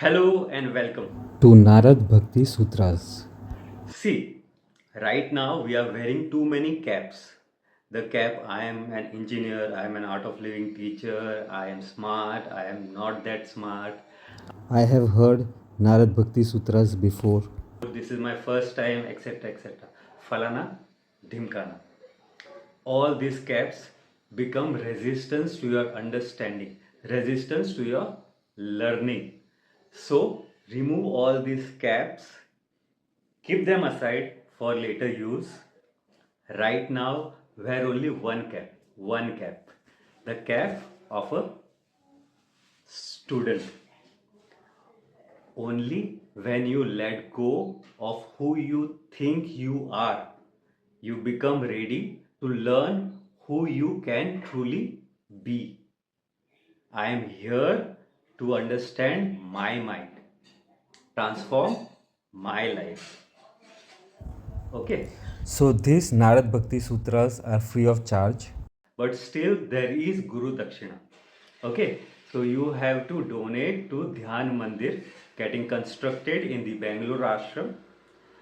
Hello and welcome. To Narad Bhakti Sutras. See, right now we are wearing too many caps. The cap, I am an engineer, I am an art of living teacher, I am smart, I am not that smart. I have heard Narad Bhakti Sutras before. This is my first time, etc. etc. Falana, Dhimkana. All these caps become resistance to your understanding, resistance to your learning. So, remove all these caps, keep them aside for later use. Right now, wear only one cap, the cap of a student. Only when you let go of who you think you are, you become ready to learn who you can truly be. I am here to understand my mind, transform my life. Okay. So these Narad Bhakti Sutras are free of charge. But still there is Guru Dakshina. Okay, so you have to donate to Dhyan Mandir getting constructed in the Bangalore ashram.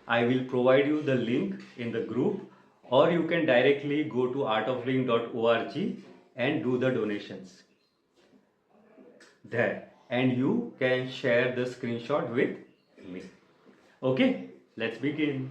I will provide you the link in the group, or you can directly go to artofliving.org and do the donations there, and you can share the screenshot with me. Okay, let's begin.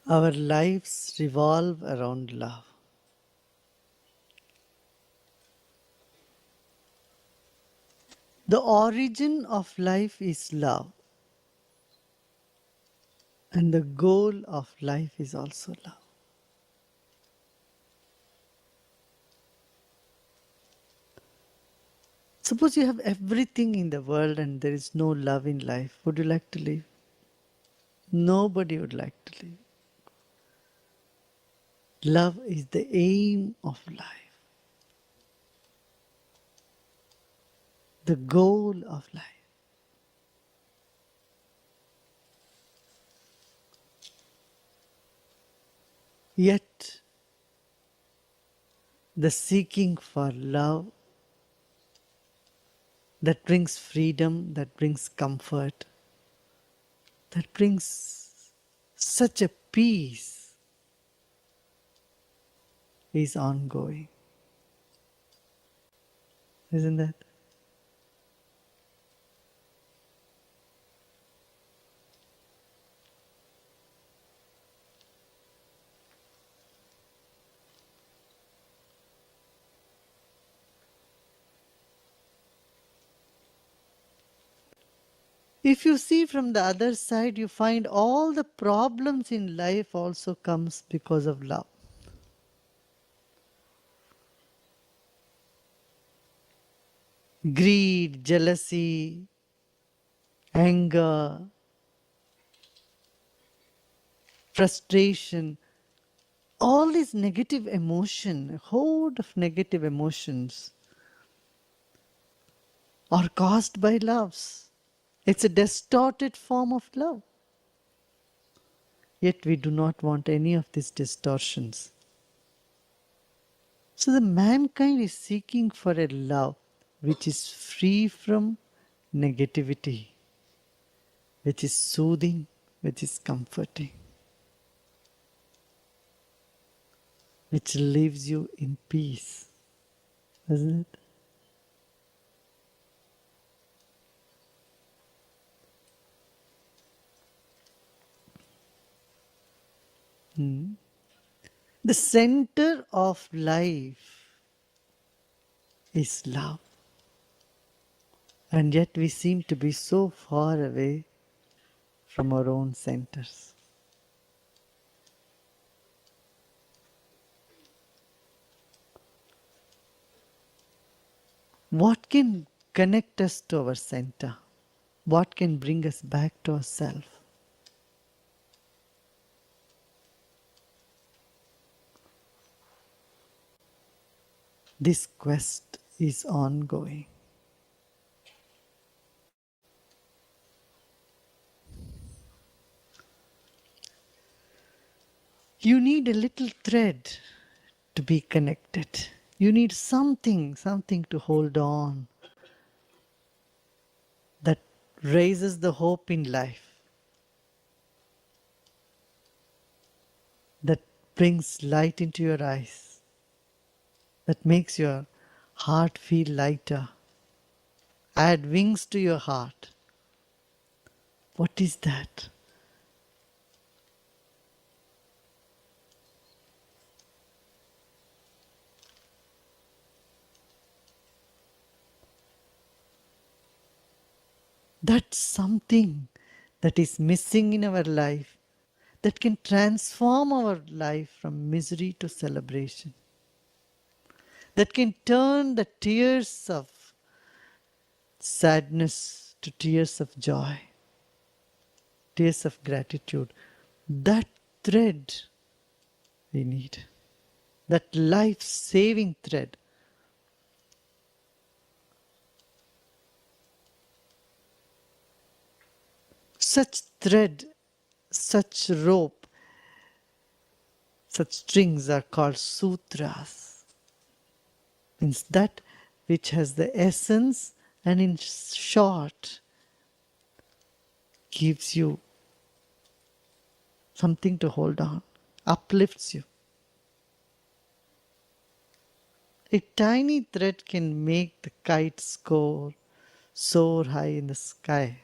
Our lives revolve around love. The origin of life is love, and the goal of life is also love. Suppose you have everything in the world and there is no love in life. Would you like to live? Nobody would like to live. Love is the aim of life, the goal of life. Yet, the seeking for love that brings freedom, that brings comfort, that brings such a peace is ongoing. Isn't that? If you see from the other side, you find all the problems in life also comes because of love. Greed, jealousy, anger, frustration, all these negative emotion, a horde of negative emotions are caused by loves. It's a distorted form of love. Yet we do not want any of these distortions. So the mankind is seeking for a love which is free from negativity, which is soothing, which is comforting, which leaves you in peace, isn't it? The center of life is love. And yet we seem to be so far away from our own centers. What can connect us to our center? What can bring us back to ourselves? This quest is ongoing. You need a little thread to be connected. You need something to hold on that raises the hope in life, that brings light into your eyes, that makes your heart feel lighter, add wings to your heart. What is that? That's something that is missing in our life that can transform our life from misery to celebration, that can turn the tears of sadness to tears of joy, tears of gratitude. That thread we need, that life-saving thread. Such thread, such rope, such strings are called sutras. Means that which has the essence and in short gives you something to hold on, uplifts you. A tiny thread can make the kite soar high in the sky.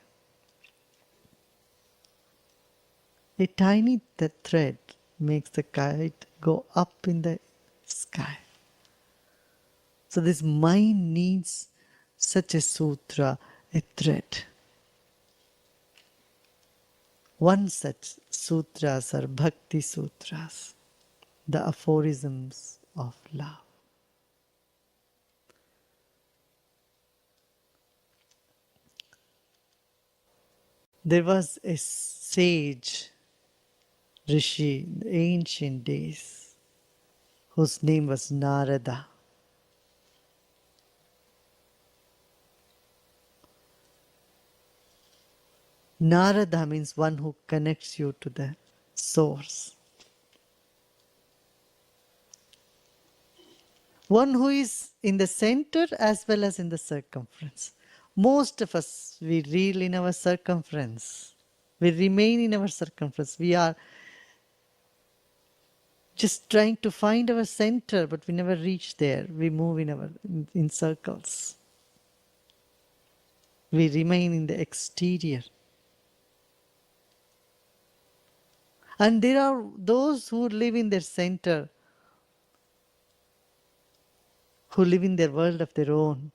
A tiny thread makes the kite go up in the sky. So this mind needs such a sutra, a thread. One such sutras are Bhakti Sutras, the aphorisms of love. There was a sage, Rishi, in the ancient days, whose name was Narada. Narada means one who connects you to the source. One who is in the center as well as in the circumference. Most of us, we reel in our circumference. We remain in our circumference. We are just trying to find our center, but we never reach there. We move in circles. We remain in the exterior. And there are those who live in their center, who live in their world of their own,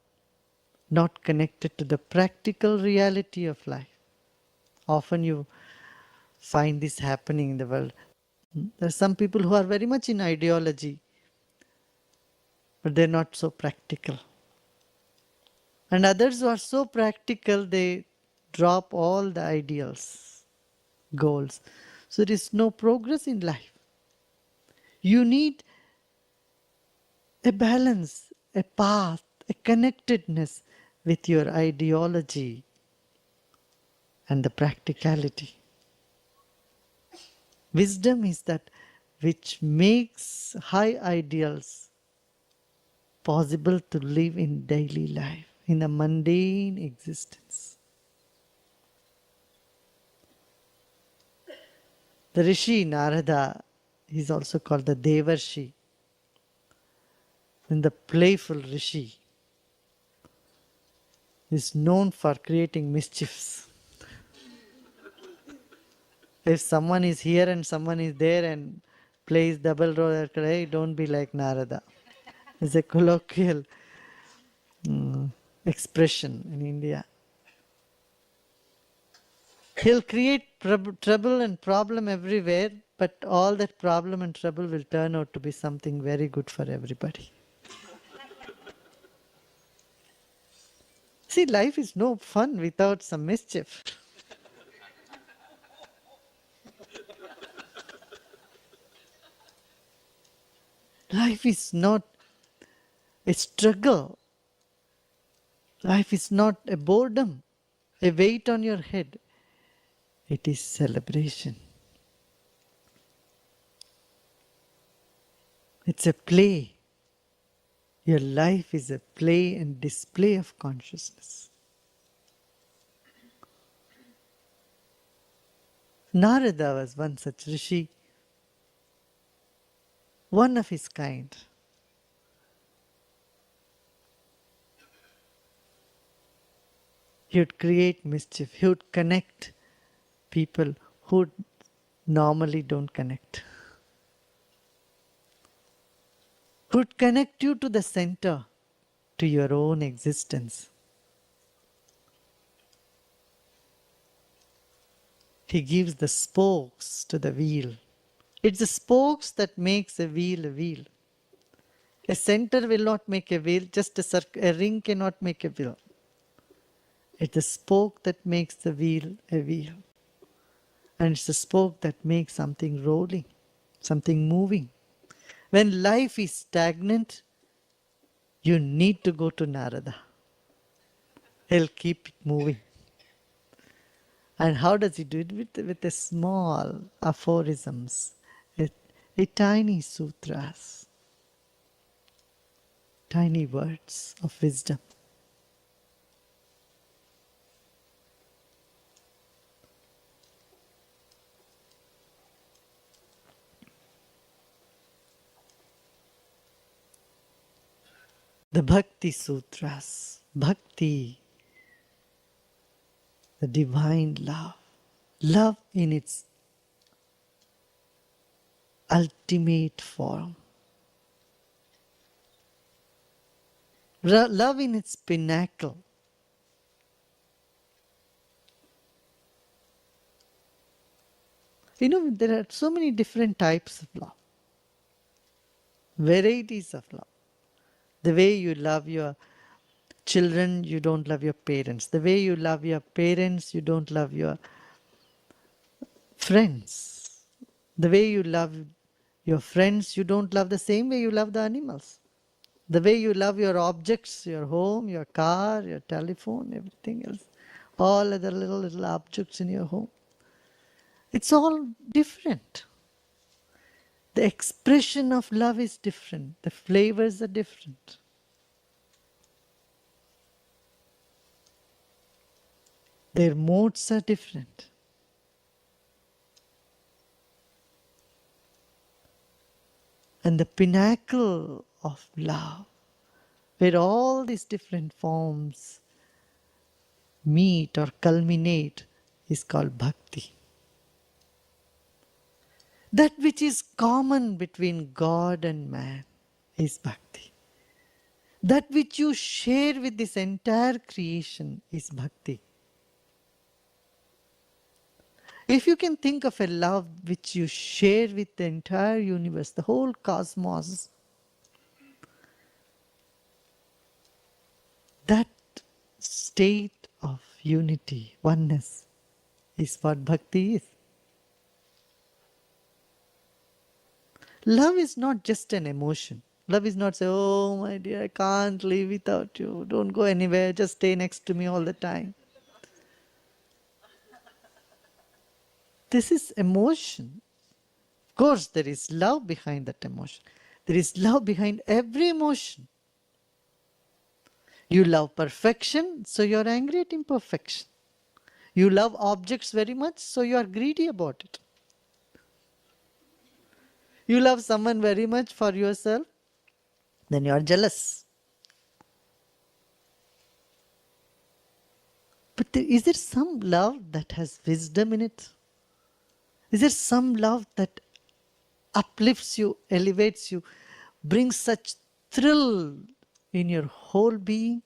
not connected to the practical reality of life. Often you find this happening in the world. There are some people who are very much in ideology, but they're not so practical. And others who are so practical, they drop all the ideals, goals. So there is no progress in life. You need a balance, a path, a connectedness with your ideology and the practicality. Wisdom is that which makes high ideals possible to live in daily life. in a mundane existence. The Rishi Narada is also called the Devarshi, and the playful Rishi is known for creating mischiefs. If someone is here and someone is there and plays double role, hey, don't be like Narada. It's a colloquial expression in India. He'll create trouble and problem everywhere, but all that problem and trouble will turn out to be something very good for everybody. See, life is no fun without some mischief. Life is not a struggle. Life is not a boredom, a weight on your head. It is celebration. It's a play. Your life is a play and display of consciousness. Narada was one such rishi, one of his kind. He would create mischief. He would connect people who normally don't connect. He would connect you to the center, to your own existence. He gives the spokes to the wheel. It's the spokes that makes a wheel a wheel. A center will not make a wheel, just a ring cannot make a wheel. It's the spoke that makes the wheel a wheel. And it's the spoke that makes something rolling, something moving. When life is stagnant, you need to go to Narada. He'll keep it moving. And how does he do it? With a small aphorisms, a tiny sutras, tiny words of wisdom. The Bhakti Sutras, Bhakti, the divine love, love in its ultimate form, love in its pinnacle. You know, there are so many different types of love, varieties of love. The way you love your children, you don't love your parents. The way you love your parents, you don't love your friends. The way you love your friends, you don't love the same way you love the animals. The way you love your objects, your home, your car, your telephone, everything else, all other little objects in your home. It's all different. The expression of love is different. The flavors are different. Their modes are different. And the pinnacle of love, where all these different forms meet or culminate, is called bhakti. That which is common between God and man is bhakti. That which you share with this entire creation is bhakti. If you can think of a love which you share with the entire universe, the whole cosmos, that state of unity, oneness, is what bhakti is. Love is not just an emotion. Love is not say, oh my dear, I can't live without you. Don't go anywhere, just stay next to me all the time. This is emotion. Of course, there is love behind that emotion. There is love behind every emotion. You love perfection, so you're angry at imperfection. You love objects very much, so you are greedy about it. You love someone very much for yourself, then you are jealous. But is there some love that has wisdom in it? Is there some love that uplifts you, elevates you, brings such thrill in your whole being?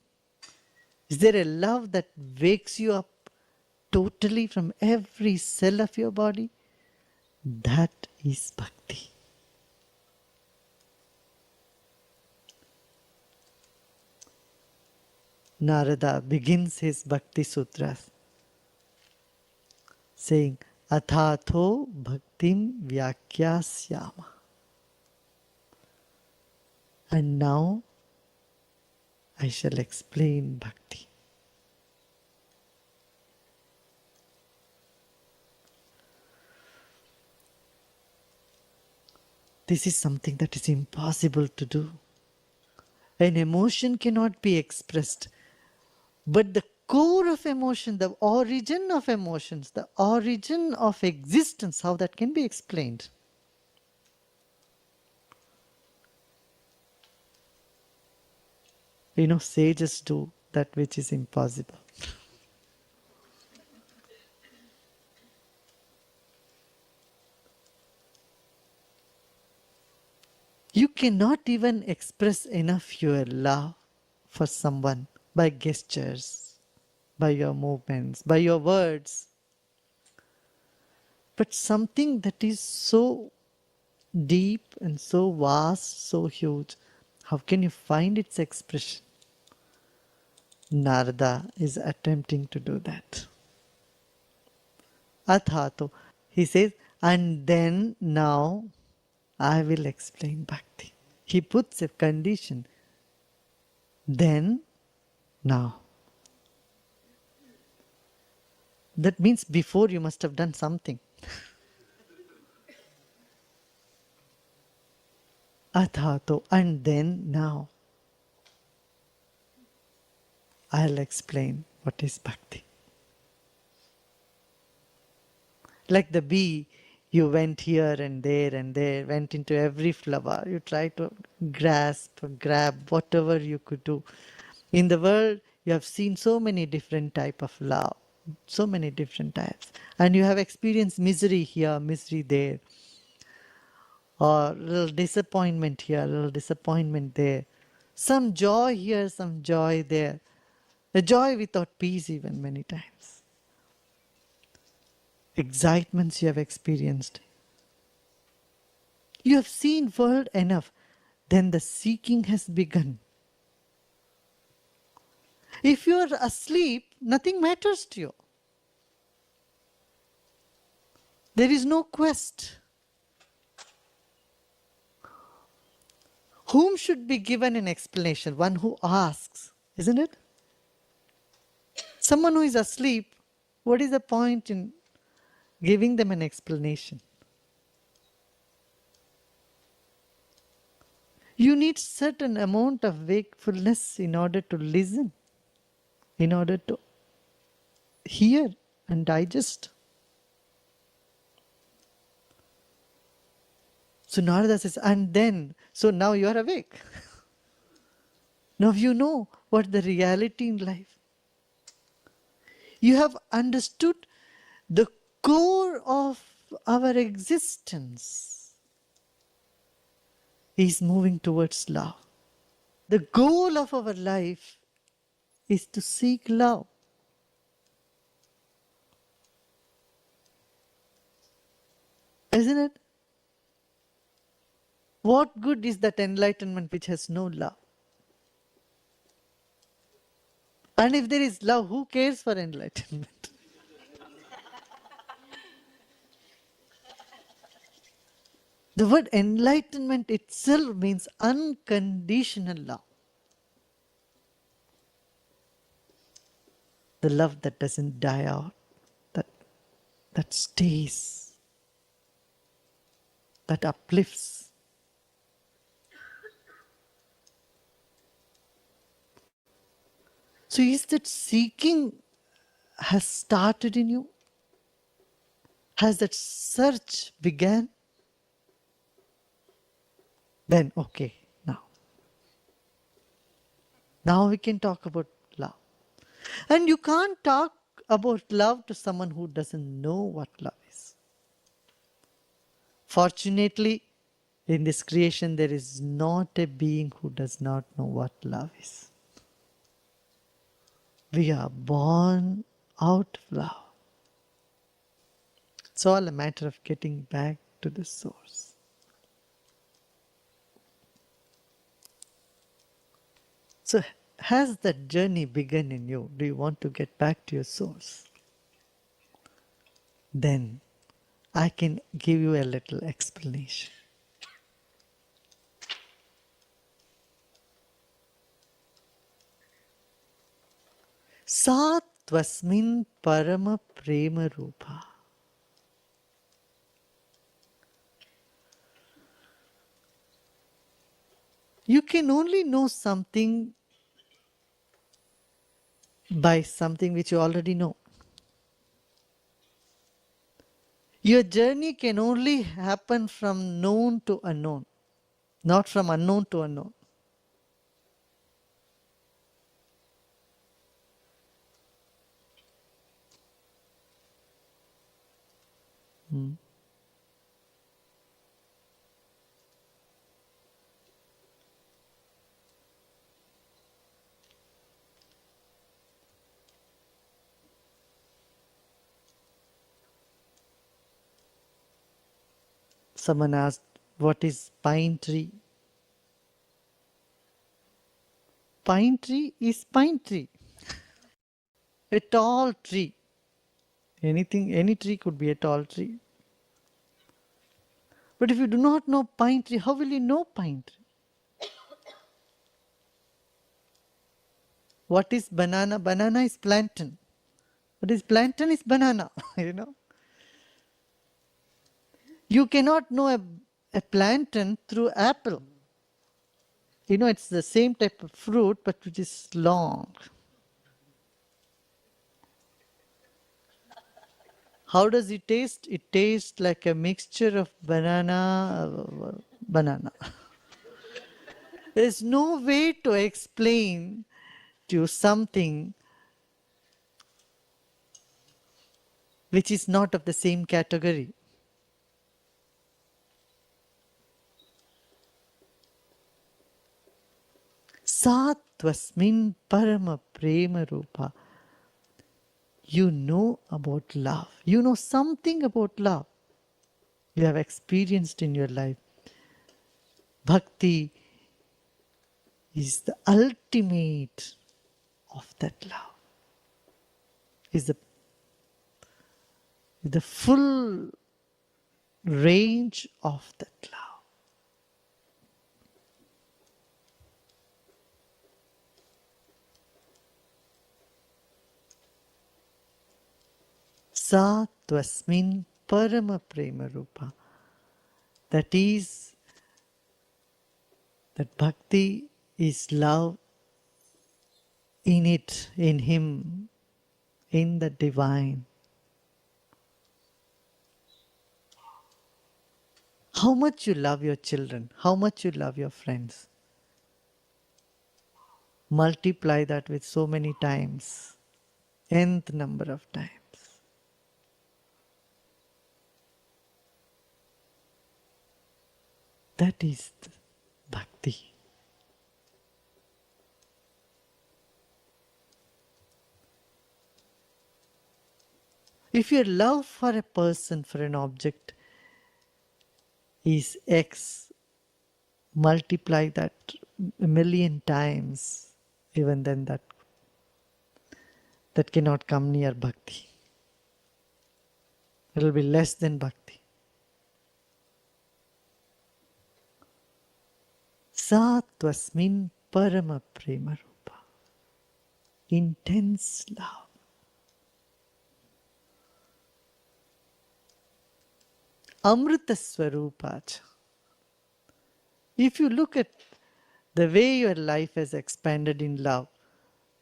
Is there a love that wakes you up totally from every cell of your body? That is bhakti. Narada begins his Bhakti Sutras saying, Athatho bhaktim vyakyasyama. And now I shall explain bhakti. This is something that is impossible to do. An emotion cannot be expressed, but the core of emotion, the origin of emotions, the origin of existence, how that can be explained? Sages do that which is impossible. You cannot even express enough your love for someone by gestures, by your movements, by your words. But something that is so deep and so vast, so huge, how can you find its expression? Narada is attempting to do that. Athato. He says, and then now I will explain bhakti. He puts a condition. Then, now. That means before you must have done something. Athato, and then now. I'll explain what is bhakti. Like the bee, you went here and there, went into every flower. You tried to grasp, grab whatever you could do. In the world, you have seen so many different types of love, so many different types. And you have experienced misery here, misery there, or a little disappointment here, a little disappointment there. Some joy here, some joy there. A joy without peace even many times. Excitements you have experienced. You have seen world enough. Then the seeking has begun. If you are asleep, nothing matters to you. There is no quest. Whom should be given an explanation? One who asks, isn't it? Someone who is asleep, what is the point in giving them an explanation? You need certain amount of wakefulness in order to listen, in order to hear and digest. So Narada says, and then, so now you are awake. Now you know what the reality in life. You have understood the core of our existence is moving towards love. The goal of our life is to seek love. Isn't it? What good is that enlightenment which has no love? And if there is love, who cares for enlightenment? The word enlightenment itself means unconditional love. The love that doesn't die out, that stays, that uplifts. So is that seeking has started in you? Has that search began? Then okay, now we can talk about love. And you can't talk about love to someone who doesn't know what love is. Fortunately, in this creation, there is not a being who does not know what love is. We are born out of love. It's all a matter of getting back to the source. So, has that journey begun in you? Do you want to get back to your source? Then I can give you a little explanation. Sa tvasmin parama prema rupa. You can only know something by something which you already know. Your journey can only happen from known to unknown, not from unknown to unknown. Someone asked, what is pine tree? Pine tree is pine tree. A tall tree. Any tree could be a tall tree. But if you do not know pine tree, how will you know pine tree? What is banana? Banana is plantain. What is plantain is banana, You cannot know a plantain through apple. It's the same type of fruit, but which is long. How does it taste? It tastes like a mixture of banana. There's no way to explain to you something which is not of the same category. Sa tvasmin parama prema rupa. You know about love. You know something about love. You have experienced in your life. Bhakti is the ultimate of that love. Is the full range of that love. Sa tvasmin parama prema rupa. That is, that bhakti is love in it, in him, in the divine. How much you love your children, how much you love your friends. Multiply that with so many times, nth number of times. That is bhakti. If your love for a person, for an object is X, multiply that a million times, even then that cannot come near bhakti. It will be less than bhakti. Sa tvasmin parama prema rupa. Intense love. Amrita Swarupacha. If you look at the way your life has expanded in love,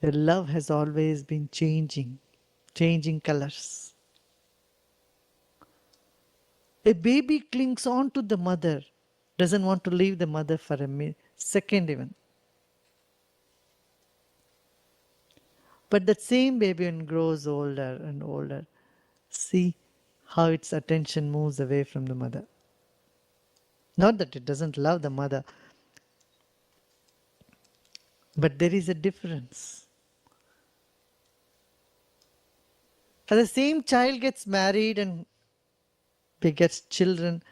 Your love has always been changing colors. A baby clings on to the mother, doesn't want to leave the mother for a second even. But that same baby, when it grows older and older, see how its attention moves away from the mother. Not that it doesn't love the mother, but there is a difference. As the same child gets married and begets children,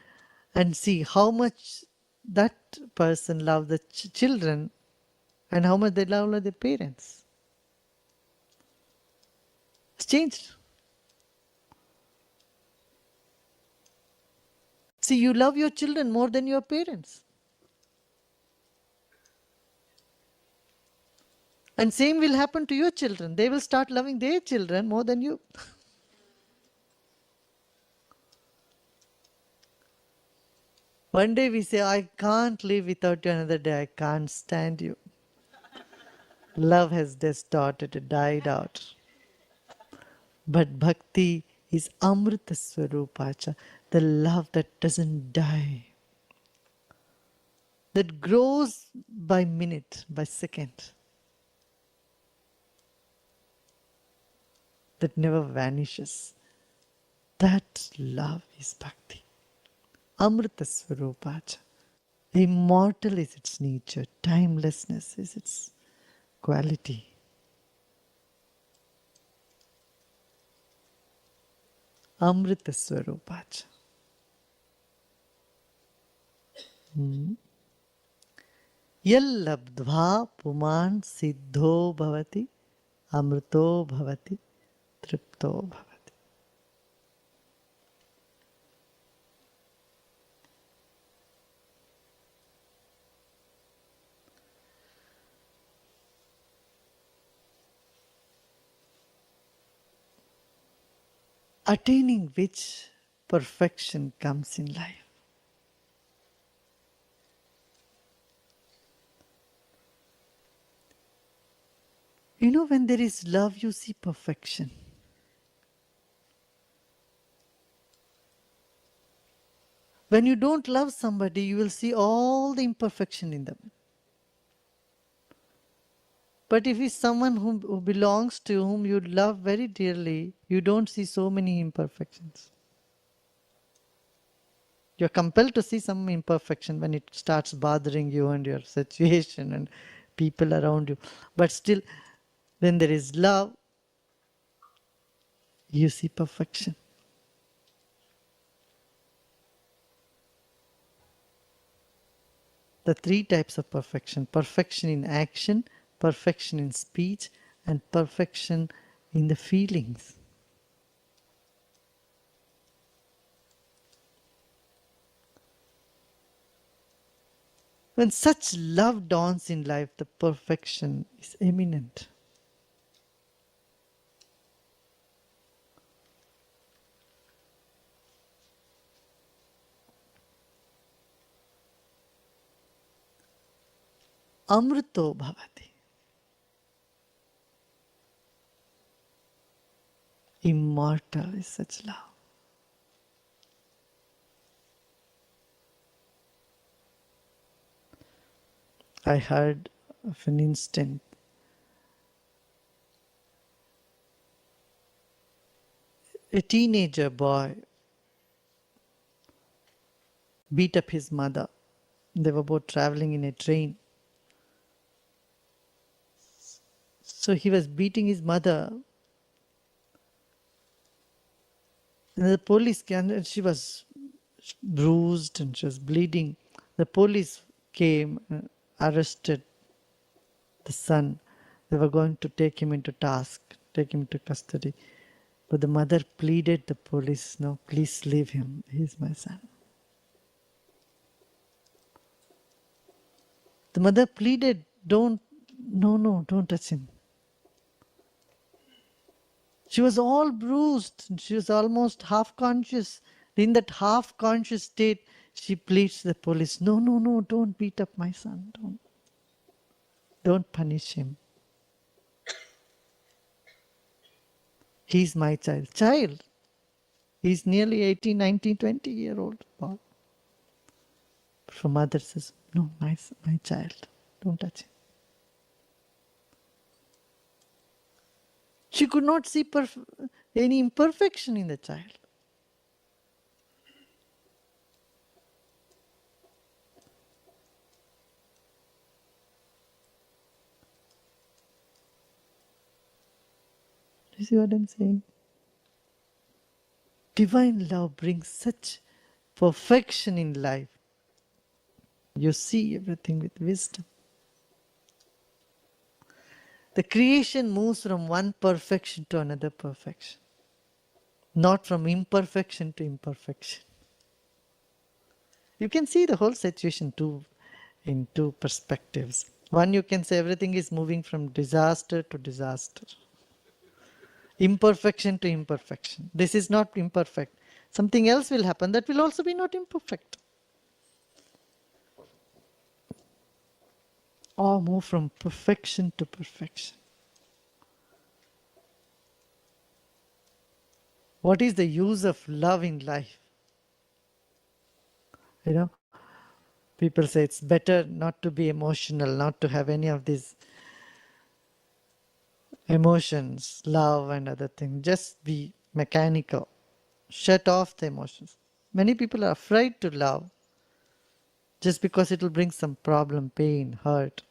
and see how much that person loves the children and how much they love their parents. It's changed. See, you love your children more than your parents. And same will happen to your children. They will start loving their children more than you. One day we say, I can't live without you. Another day, I can't stand you. Love has distorted, died out. But bhakti is amrita swarupacha, the love that doesn't die, that grows by minute, by second, that never vanishes. That love is bhakti. Amrita swarupacha. Immortal is its nature, timelessness is its quality. Amrita swarupacha. Yallabdva puman siddho bhavati, amrito bhavati, tripto bhavati. Attaining which perfection comes in life. You know, when there is love, you see perfection. When you don't love somebody, you will see all the imperfection in them. But if it's someone who belongs to whom you love very dearly, you don't see so many imperfections. You're compelled to see some imperfection when it starts bothering you and your situation and people around you. But still, when there is love, you see perfection. The three types of perfection: perfection in action, perfection in speech, and perfection in the feelings. When such love dawns in life, the perfection is imminent. Amrito bhavati. Immortal is such love. I heard of an instant. A teenager boy beat up his mother. They were both traveling in a train. So he was beating his mother. And the police came, and she was bruised and she was bleeding. The police came and arrested the son. They were going to take him into task, take him to custody. But the mother pleaded the police, no, please leave him. He is my son. The mother pleaded, don't touch him. She was all bruised. She was almost half conscious. In that half conscious state, she pleads to the police, no, don't beat up my son. Don't punish him. He's my child. Child. He's nearly 18, 19, 20-year-old boy. So mother says, no, my child. Don't touch him. She could not see any imperfection in the child. You see what I'm saying? Divine love brings such perfection in life. You see everything with wisdom. The creation moves from one perfection to another perfection, not from imperfection to imperfection. You can see the whole situation in two perspectives. One, you can say everything is moving from disaster to disaster, imperfection to imperfection. This is not imperfect. Something else will happen that will also be not imperfect. Or move from perfection to perfection. What is the use of love in life? You know, people say it's better not to be emotional, not to have any of these emotions, love and other things. Just be mechanical. Shut off the emotions. Many people are afraid to love just because it will bring some problem, pain, hurt.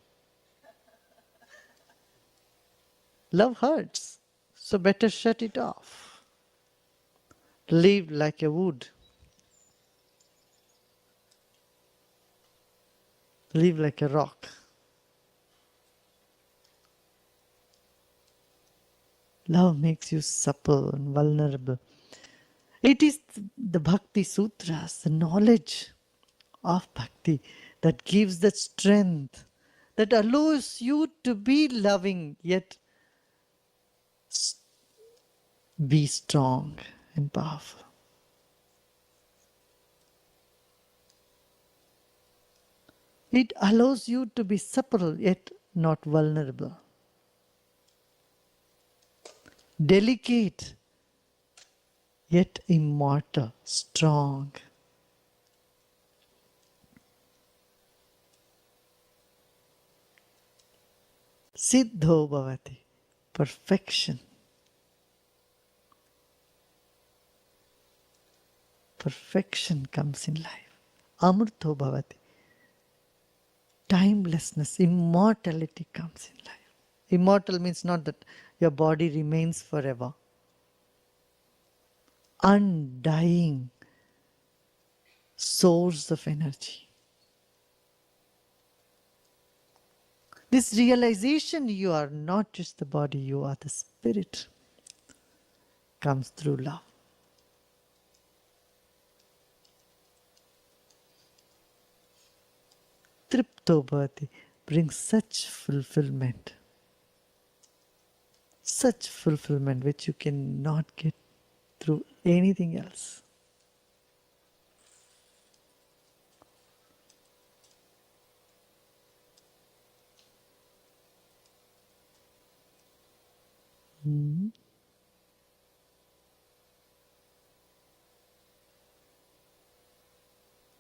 Love hurts, so better shut it off. Live like a wood. Live like a rock. Love makes you supple and vulnerable. It is the Bhakti Sutras, the knowledge of Bhakti that gives the strength, that allows you to be loving yet be strong and powerful. It allows you to be supple yet not vulnerable. Delicate yet immortal, strong. Siddho bhavati, perfection. Perfection comes in life. Amrto bhavati, timelessness, immortality comes in life. Immortal means not that your body remains forever. Undying source of energy. This realization you are not just the body, you are the spirit, comes through love. Tripto bhavati brings such fulfillment which you cannot get through anything else.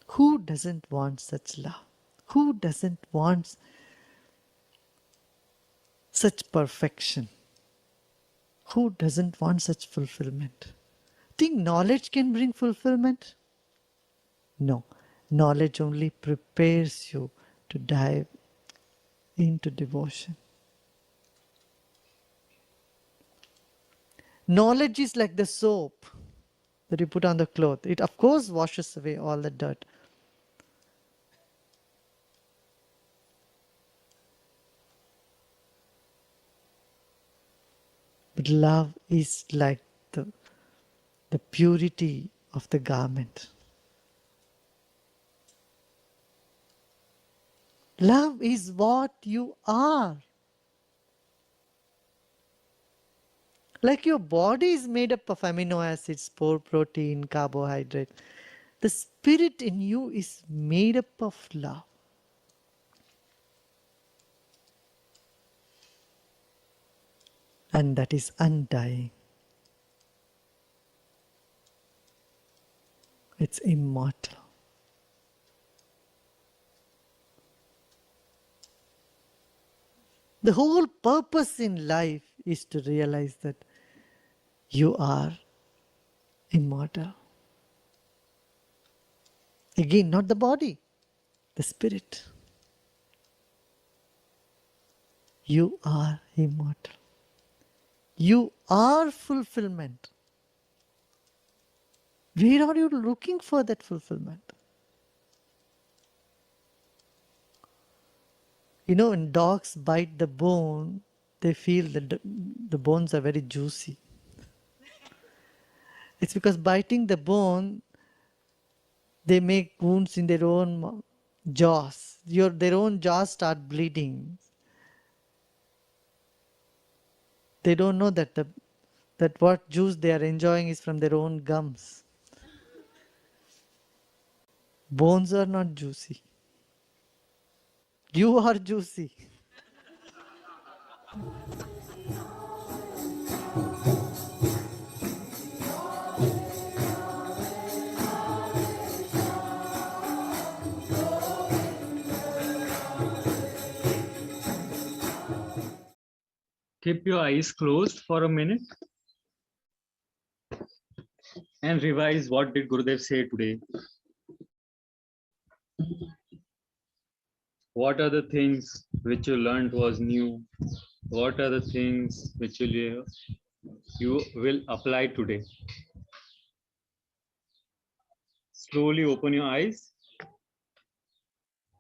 Who doesn't want such love? Who doesn't want such perfection? Who doesn't want such fulfillment? Think knowledge can bring fulfillment? No. Knowledge only prepares you to dive into devotion. Knowledge is like the soap that you put on the cloth. It of course washes away all the dirt. But love is like the purity of the garment. Love is what you are. Like your body is made up of amino acids, protein, carbohydrate. The spirit in you is made up of love. And that is undying. It's immortal. The whole purpose in life is to realize that you are immortal. Again, not the body, the spirit. You are immortal. You are fulfillment. Where are you looking for that fulfillment? You know, when dogs bite the bone, they feel that the bones are very juicy. It's because biting the bone, they make wounds in their own jaws. Their own jaws start bleeding. They don't know that what juice they are enjoying is from their own gums. Bones are not juicy. You are juicy. Keep your eyes closed for a minute and revise what did Gurudev say today. What are the things which you learned was new? What are the things which you will apply today? Slowly open your eyes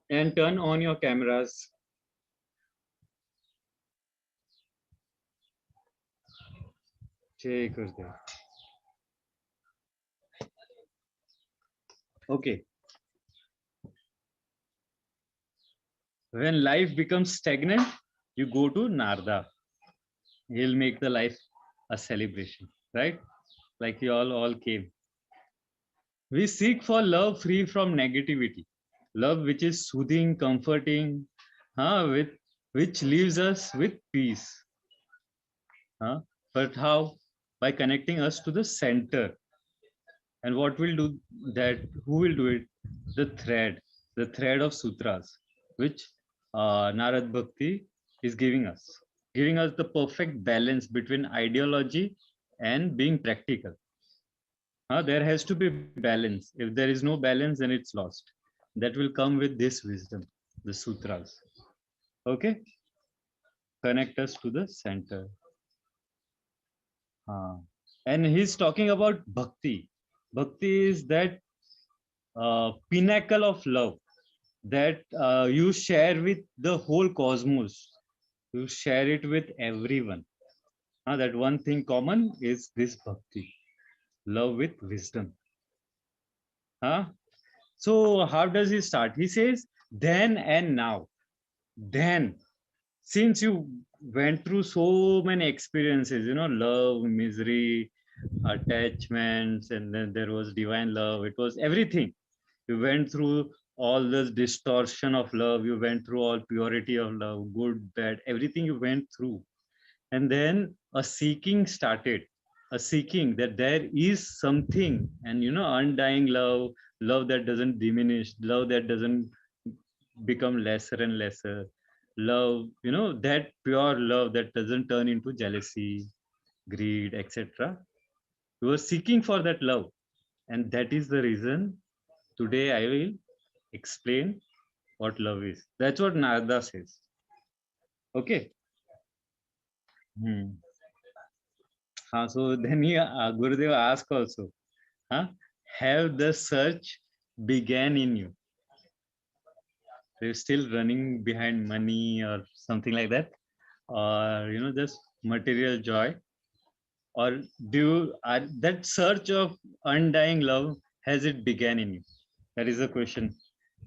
and turn on your cameras. Jai Gurudev. Okay. When life becomes stagnant, you go to Narda. He'll make the life a celebration, right? Like you all came. We seek for love free from negativity, love which is soothing, comforting, with which leaves us with peace. But how? By connecting us to the center. And what will do that? Who will do it? The thread of sutras, which Narad Bhakti is giving us the perfect balance between ideology and being practical. There has to be balance. If there is no balance, then it's lost. That will come with this wisdom, the sutras. Okay? Connect us to the center. And he's talking about bhakti. Bhakti is that pinnacle of love that you share with the whole cosmos. You share it with everyone. That one thing common is this bhakti, love with wisdom. So how does he start? He says, then and now. Then, since you went through so many experiences, love, misery, attachments, and then there was divine love. It was everything. You went through all this distortion of love. You went through all purity of love, good, bad, everything you went through. And then a seeking started, a seeking that there is something, and undying love, love that doesn't diminish, love that doesn't become lesser and lesser, love, that pure love that doesn't turn into jealousy, greed, etc. You are seeking for that love, and that is the reason today I will explain what love is. That's what Narada says. Okay. So then Gurudev asked also, have the search began in you? You're still running behind money or something like that, or just material joy, or do you, that search of undying love, has it began in you? That is the question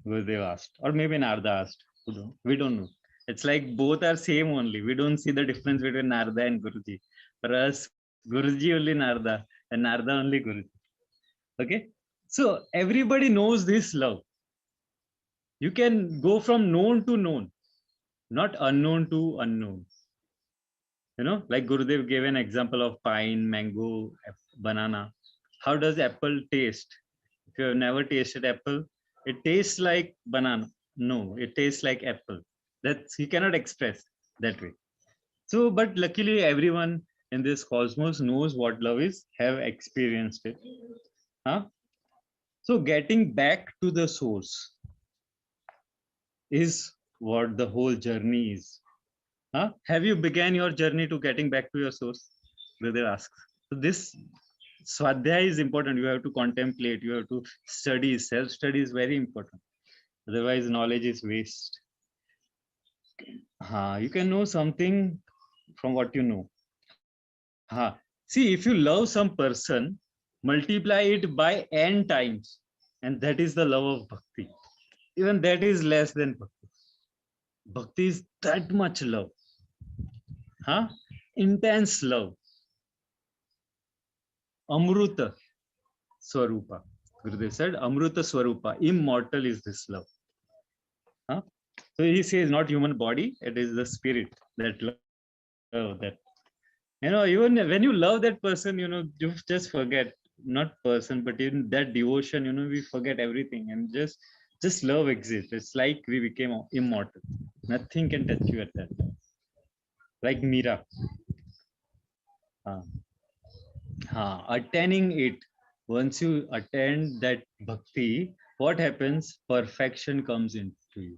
Gurudev asked, or maybe Narada asked. We don't know. It's like both are same only. We don't see the difference between Narada and Guruji. For us, Guruji only Narada, and Narada only Guruji. Okay, so everybody knows this love. You can go from known to known, not unknown to unknown. Like Gurudev gave an example of pine, mango, banana. How does apple taste? If you have never tasted apple, it tastes like banana. No, it tastes like apple. That's you cannot express that way. So, but luckily, everyone in this cosmos knows what love is, have experienced it. Huh? So, getting back to the source is what the whole journey is. Huh? Have you began your journey to getting back to your source? Brother asks. So, this Swadhyaya is important. You have to contemplate, you have to study. Self study is very important. Otherwise, knowledge is waste. You can know something from what you know. See, if you love some person, multiply it by n times, and that is the love of bhakti. Even that is less than bhakti. Bhakti is that much love, huh? Intense love, Amruta Swarupa. Gurudev said, Amruta Swarupa, immortal is this love. Huh? So he says, not human body, it is the spirit that love that. Even when you love that person, you just forget, not person, but in that devotion, we forget everything and just love exists. It's like we became immortal. Nothing can touch you at that time. Like Mira. Attaining it. Once you attain that bhakti, what happens? Perfection comes into you.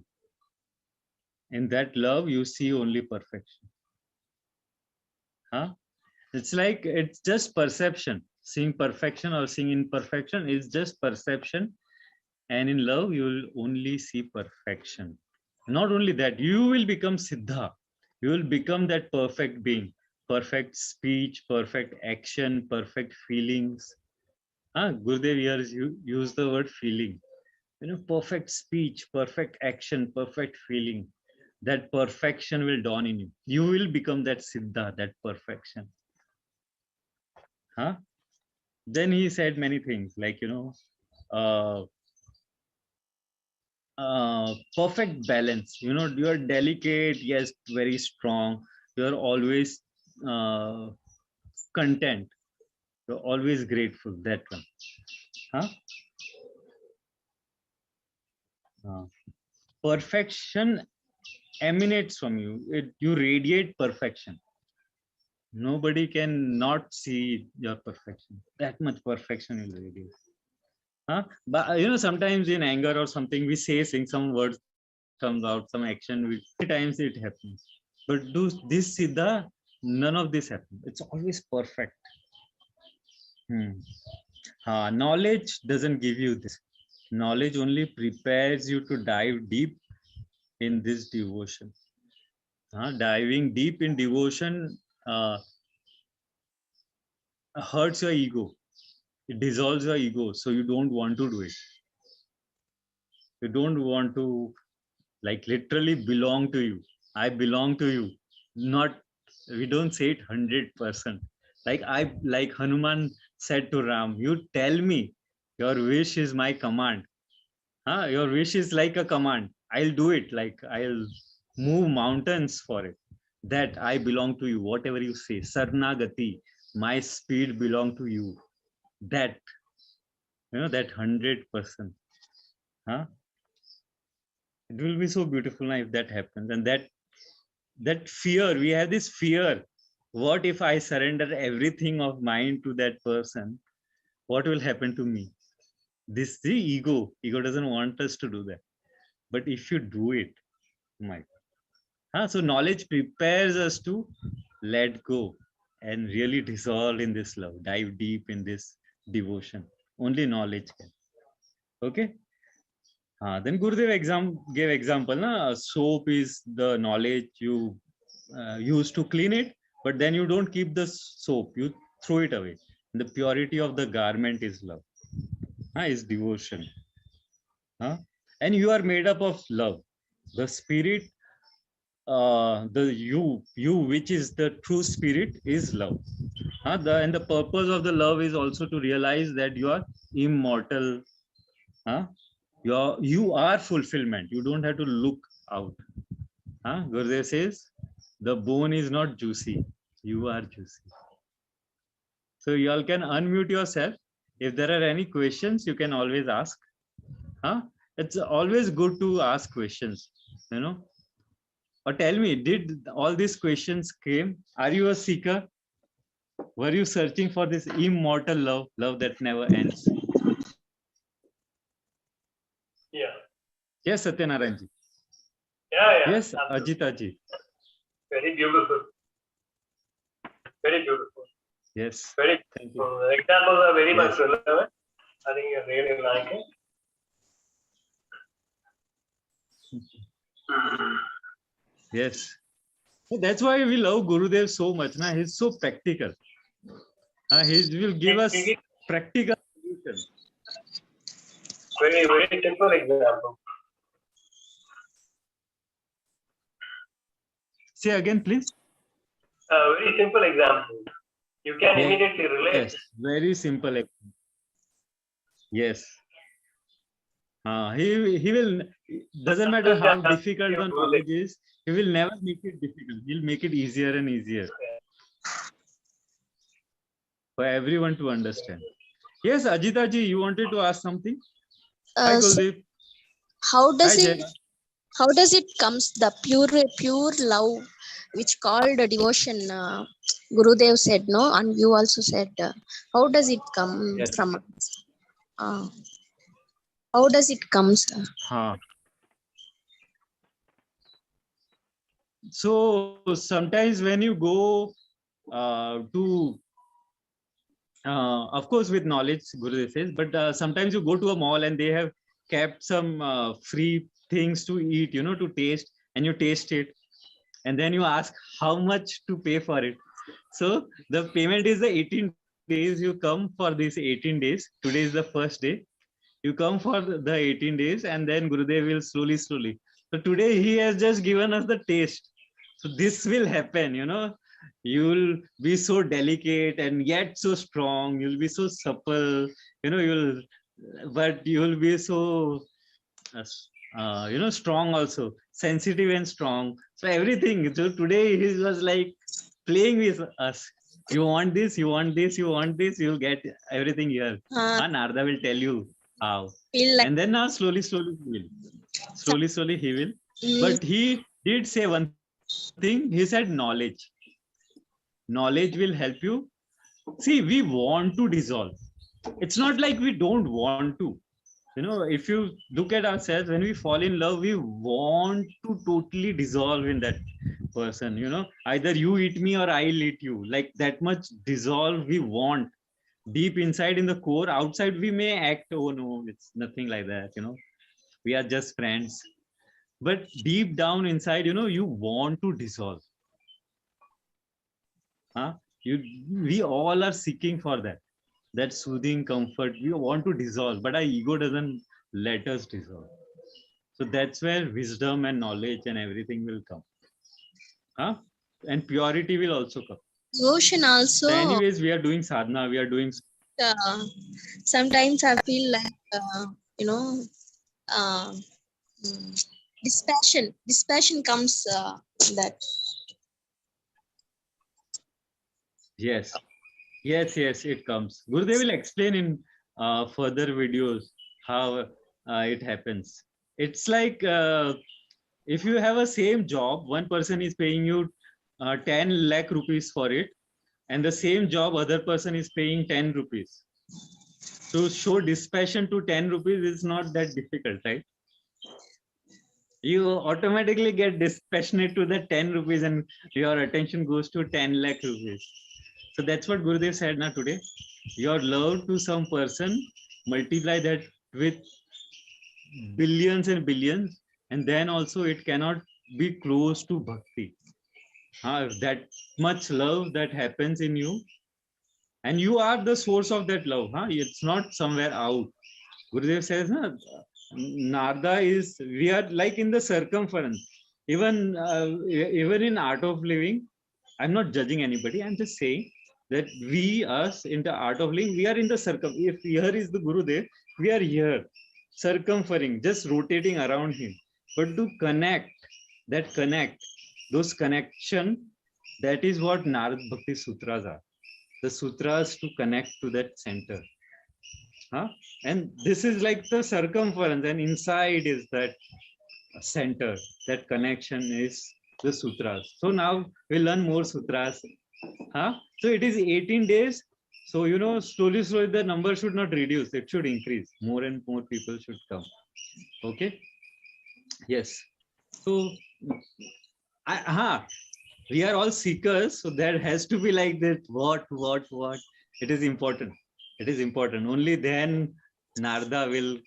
In that love, you see only perfection. It's like it's just perception. Seeing perfection or seeing imperfection is just perception. And in love, you will only see perfection. Not only that, you will become Siddha. You will become that perfect being, perfect speech, perfect action, perfect feelings. Gurudev here use the word feeling. Perfect speech, perfect action, perfect feeling. That perfection will dawn in you. You will become that Siddha, that perfection. Then he said many things like, uh, perfect balance. You are delicate, yes, very strong. You are always uh, content. You're always grateful. That one. Huh? Perfection emanates from you. You radiate perfection. Nobody can not see your perfection. That much perfection will radiate. But sometimes in anger or something, we saying some words comes out, some action. Many times it happens. But do this Siddha, none of this happens. It's always perfect. Knowledge doesn't give you this. Knowledge only prepares you to dive deep in this devotion. Diving deep in devotion hurts your ego. It dissolves your ego. So you don't want to do it. You don't want to like literally belong to you. I belong to you. Not, we don't say it 100%. Like Hanuman said to Ram, you tell me, your wish is my command. Your wish is like a command. I'll do it. Like I'll move mountains for it. That I belong to you. Whatever you say, Sarnagati, my speed belong to you. That, that 100%. It will be so beautiful now if that happens. And that fear, we have this fear. What if I surrender everything of mine to that person? What will happen to me? This the ego doesn't want us to do that. But if you do it, my so knowledge prepares us to let go and really dissolve in this love, dive deep in this devotion. Only knowledge can. Okay. Then Gurudev gave example. Soap is the knowledge you use to clean it, but then you don't keep the soap, you throw it away. The purity of the garment is love, is devotion. And you are made up of love. The spirit, the you which is the true spirit is love. And the purpose of the love is also to realize that you are immortal. You are fulfillment. You don't have to look out. Gurudev says, the bone is not juicy. You are juicy. So you all can unmute yourself If there are any questions, you can always ask. Huh? It's always good to ask questions, you know. Or tell me, did all these questions came? Are you a seeker? Were you searching for this immortal love, love that never ends? Yeah. Yes, Satyanarayan ji. Yeah. Yes, Absolutely. Ajita ji. Very beautiful. Very beautiful. Yes. Very Thank you. beautiful. The examples are very much Yes. relevant. I think you really like it. Yes. That's why we love Gurudev so much. Na? He's so practical. He will give us practical solutions. Very, very simple example. Say again, please. Very simple example. You can immediately relate. Yes, very simple. Yes. He will, doesn't matter how difficult the knowledge is, he will never make it difficult. He'll make it easier and easier for everyone to understand. Yes, Ajita ji, you wanted to ask something? Hi, So Kuldeep. how does Hi, it Jai. how does it comes the pure love which called devotion? Gurudev said no, and you also said how does it come Yes. from? How does it comes? So sometimes when you go to of course with knowledge, Gurudev says, but sometimes you go to a mall and they have kept some free things to eat, you know, to taste, and you taste it, and then you ask how much to pay for it. So the payment is the 18 days. You come for these 18 days. Today is the first day. You come for the 18 days, and then Gurudev will slowly. So today he has just given us the taste. So this will happen, you know. You'll be so delicate and yet so strong. You'll be so supple, you know. But you'll be so, you know, strong also, sensitive and strong. So everything. So today he was like playing with us. You want this, you want this, you want this, you'll get everything here. Narada will tell you how. Feel like And then now slowly he will. Slowly he will. But he did say one thing. He said knowledge. Knowledge will help you. See, we want to dissolve. It's not like we don't want to. You know, if you look at ourselves, when we fall in love, we want to totally dissolve in that person. You know, either you eat me or I'll eat you. Like that much dissolve we want deep inside in the core. Outside we may act, oh no, it's nothing like that, you know, we are just friends. But deep down inside, you know, you want to dissolve. We all are seeking for that soothing comfort. We want to dissolve, but our ego doesn't let us dissolve. So that's where wisdom and knowledge and everything will come. And purity will also come. devotion also. So anyways, we are doing sadhana, we are doing Sometimes I feel like you know dispassion comes that. Yes, it comes. Gurudev will explain in further videos how it happens. It's like if you have a same job, one person is paying you 10 lakh rupees for it, and the same job other person is paying 10 rupees. To show dispassion to 10 rupees is not that difficult, right? You automatically get dispassionate to the 10 rupees and your attention goes to 10 lakh rupees. So that's what Gurudev said now today. Your love to some person, multiply that with billions and billions, and then also it cannot be close to bhakti. That much love that happens in you, and you are the source of that love. It's not somewhere out. Gurudev says, Narada is, we are like in the circumference. Even in art of living, I'm not judging anybody. I'm just saying that us in the art of living, we are in the if here is the Gurudev, we are here, circumferring, just rotating around him. But to connect, those connection, that is what Narad Bhakti Sutras are. The sutras to connect to that center. Huh? And this is like the circumference, and inside is that center. That connection is the sutras. So now we'll learn more sutras. Huh? So it is 18 days. So slowly, slowly the number should not reduce. It should increase. More and more people should come. Okay. Yes. So we are all seekers, so there has to be like that. What? It is important. It is important. Only then Narda will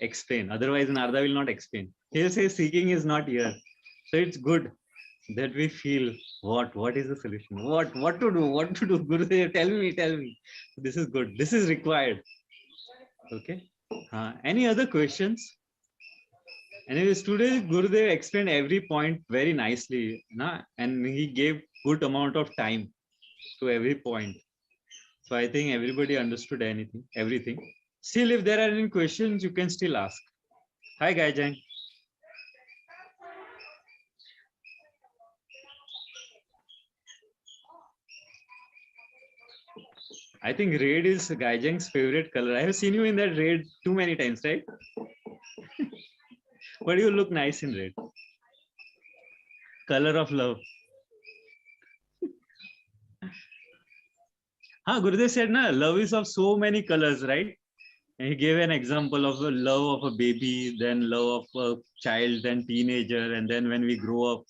explain. Otherwise, Narda will not explain. He'll say seeking is not here. So it's good that we feel what is the solution? What to do? What to do? Gurudev, tell me. This is good. This is required. Okay. Any other questions? Anyways, today Gurudev explained every point very nicely, and he gave good amount of time to every point. So I think everybody understood everything. Still, if there are any questions, you can still ask. Hi, Gaijang. I think red is Gaijang's favorite color. I have seen you in that red too many times, right? But you look nice in red. Color of love. Gurudev said, love is of so many colors, right? And he gave an example of the love of a baby, then love of a child, then teenager, and then when we grow up,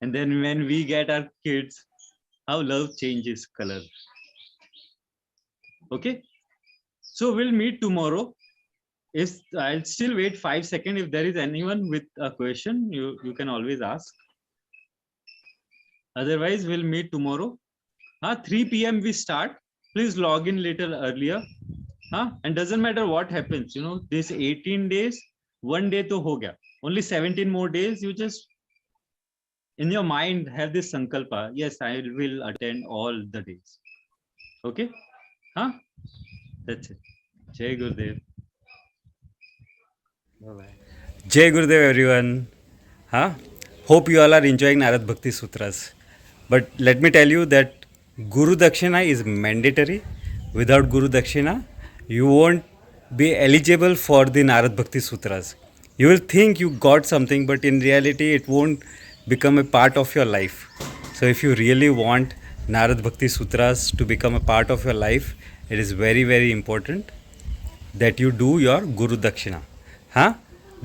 and then when we get our kids, how love changes color. Okay, so we'll meet tomorrow. I'll still wait 5 seconds. If there is anyone with a question, you can always ask. Otherwise, we'll meet tomorrow. 3 p.m. we start. Please log in little earlier. And doesn't matter what happens, this 18 days, one day to ho gaya. Only 17 more days. You just in your mind have this sankalpa. Yes, I will attend all the days. Okay? That's it. Jai Gurudev. Bye-bye. Jai Gurudev, everyone. Hope you all are enjoying Narad Bhakti Sutras. But let me tell you that Guru Dakshina is mandatory. Without Guru Dakshina, you won't be eligible for the Narad Bhakti Sutras. You will think you got something, but in reality, it won't become a part of your life. So, if you really want Narad Bhakti Sutras to become a part of your life, it is very, very important that you do your Guru Dakshina.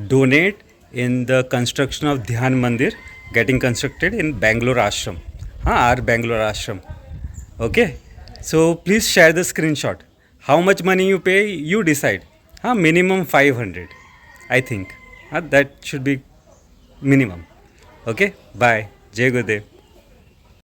Donate in the construction of Dhyan Mandir getting constructed in Bangalore Ashram. Our Bangalore Ashram. Okay. So please share the screenshot. How much money you pay, you decide. Minimum 500. I think. That should be minimum. Okay. Bye. Jai Gurudev.